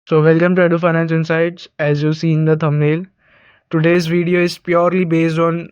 So welcome to Edu Finance Insights. As you see in the thumbnail, today's video is purely based on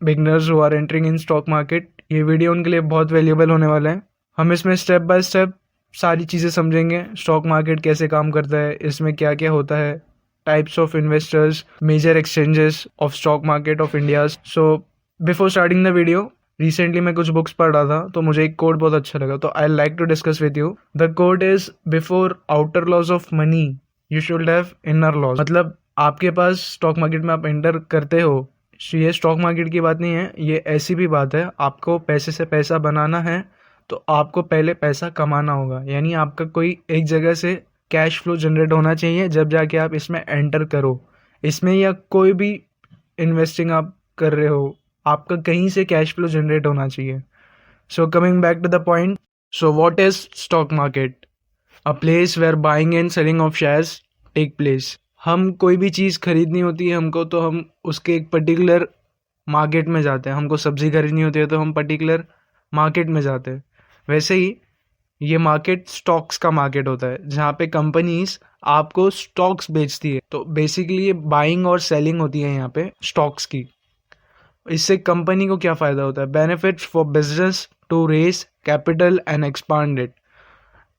beginners who are entering in stock market. ये video उनके लिए बहुत valuable होने वाला है. हम इसमें स्टेप बाय स्टेप सारी चीज़ें समझेंगे. स्टॉक मार्केट कैसे काम करता है, इसमें क्या क्या होता है, types of investors, major exchanges of stock market of India. So before starting the video, recently मैं कुछ बुक्स पढ़ रहा था तो मुझे एक कोट बहुत अच्छा लगा, तो I like to discuss with you. The quote is before outer loss of money you should have inner loss. मतलब आपके पास स्टॉक मार्केट में आप एंटर करते हो, ये स्टॉक मार्केट की बात नहीं है, ये ऐसी भी बात है. आपको पैसे से पैसा बनाना है तो आपको पहले पैसा कमाना होगा. यानी आपका कोई एक जगह से कैश फ्लो जनरेट होना चाहिए जब जाके आप इसमें एंटर करो. इसमें या कोई भी इन्वेस्टिंग आप कर रहे हो, आपका कहीं से कैश फ्लो जनरेट होना चाहिए. So coming back to the point, so what is stock market? A place where buying and selling of shares take place. हम कोई भी चीज़ खरीदनी होती है हमको, तो हम उसके एक पर्टिकुलर मार्केट में जाते हैं. हमको सब्जी खरीदनी होती है तो हम पर्टिकुलर मार्केट में जाते हैं. वैसे ही ये मार्केट स्टॉक्स का मार्केट होता है जहाँ पे कंपनीज आपको स्टॉक्स बेचती है. तो बेसिकली ये बाइंग और सेलिंग होती है यहाँ पे स्टॉक्स की. इससे कंपनी को क्या फ़ायदा होता है? Benefits for business to raise capital and expand it.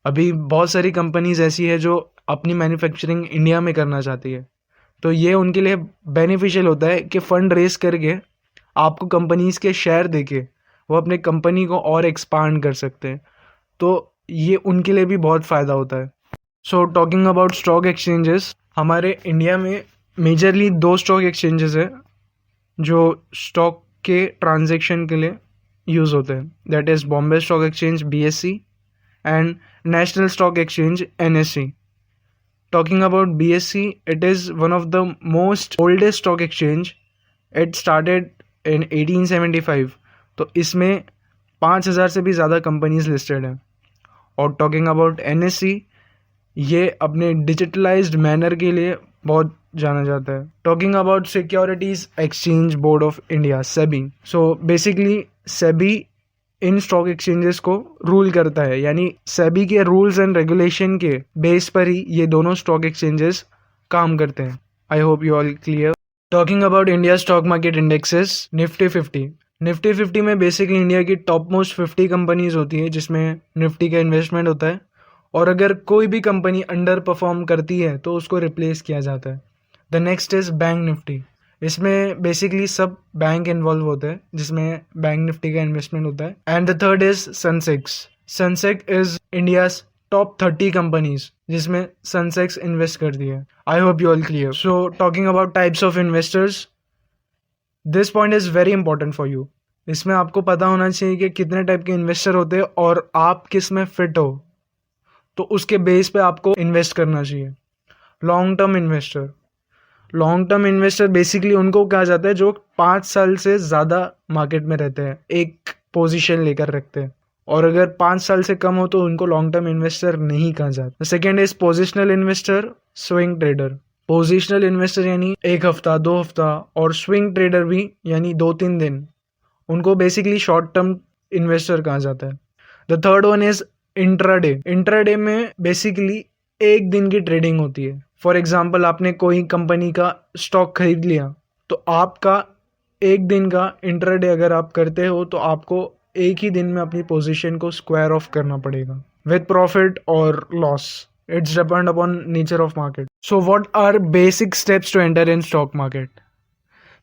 अभी बहुत सारी कंपनीज ऐसी है जो अपनी मैन्युफैक्चरिंग इंडिया में करना चाहती है, तो ये उनके लिए बेनिफिशियल होता है कि फ़ंड रेस करके आपको कंपनीज के शेयर देके वो अपने कंपनी को और एक्सपांड कर सकते हैं. तो ये उनके लिए भी बहुत फ़ायदा होता है. So talking about stock exchanges, हमारे इंडिया में मेजरली 2 स्टॉक एक्सचेंजेस है जो स्टॉक के ट्रांजैक्शन के लिए यूज़ होते हैं. That is Bombay stock exchange BSE and national stock exchange NSE. Talking about BSE, it is one of the most oldest stock exchange. It started in 1875. तो इसमें 5,000 से भी ज़्यादा कंपनीज लिस्टेड हैं. और टॉकिंग अबाउट NSE, ये अपने डिजिटलाइज्ड मैनर के लिए बहुत जाना जाता है. Talking about securities exchange board of India SEBI. So basically SEBI in stock exchanges को रूल करता है. यानी SEBI के रूल्स एंड रेगुलेशन के बेस पर ही ये दोनों स्टॉक एक्सचेंजेस काम करते हैं. I hope you all clear. Talking about India stock market indexes, Nifty 50. Nifty 50 में बेसिकली इंडिया की टॉप मोस्ट 50 कंपनीज होती है जिसमें निफ्टी का इन्वेस्टमेंट होता है. और अगर कोई भी कंपनी अंडर परफॉर्म करती है तो उसको रिप्लेस किया जाता है. The next is bank Nifty. इसमें बेसिकली सब बैंक इन्वॉल्व होते हैं जिसमें बैंक निफ्टी का इन्वेस्टमेंट होता है. And the third is Sensex. Sensex is India's top 30 companies जिसमें सेंसेक्स इन्वेस्ट करती है. I hope you all clear. So talking about types of investors, this point is very important for you. इसमें आपको पता होना चाहिए कि कितने टाइप के इन्वेस्टर होते हैं और आप किस में फिट हो, तो उसके बेस पे आपको इन्वेस्ट करना चाहिए. Long term investor. Long term investor basically उनको कहा जाता है जो 5 साल से ज़्यादा मार्केट में रहते हैं, एक पोजीशन लेकर रखते हैं. और अगर 5 साल से कम हो तो उनको लॉन्ग टर्म इन्वेस्टर नहीं कहा जाता. Second is positional investor, swing trader. Positional investor यानी 1 हफ्ता 2 हफ्ता, और स्विंग ट्रेडर भी यानी 2-3 दिन, उनको बेसिकली शॉर्ट टर्म इन्वेस्टर कहा जाता है. The third one is intraday. Intraday में बेसिकली एक दिन की ट्रेडिंग होती है. फॉर एग्जाम्पल, आपने कोई कंपनी का स्टॉक खरीद लिया तो आपका एक दिन का इंट्राडे अगर आप करते हो तो आपको एक ही दिन में अपनी पोजीशन को स्क्वायर ऑफ करना पड़ेगा विद प्रॉफिट और loss. It's depend upon nature of market. So what are basic steps to enter in stock market?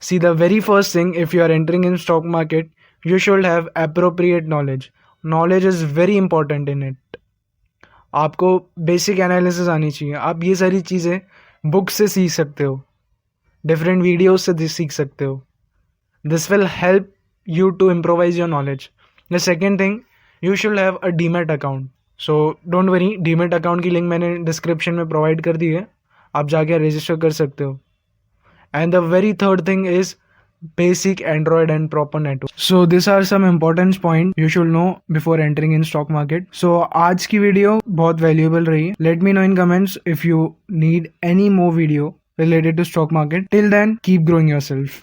See, the very first thing, if you are entering in stock market, you should have appropriate knowledge. Knowledge is very important in it. आपको basic analysis आनी चाहिए. आप ये सारी चीज़ें book से सीख सकते हो, डिफरेंट वीडियोस से सीख सकते हो. This will help you to improvise your knowledge. The second thing, you should have a demat account. So don't worry, demat account की लिंक मैंने डिस्क्रिप्शन में प्रोवाइड कर दी है, आप जाके रजिस्टर कर सकते हो. And the very third thing is basic Android and proper network. So these are some important points you should know before entering in stock market. So आज की वीडियो बहुत valuable रही. Let me know in comments if you need any more video related to stock market. Till then, keep growing yourself.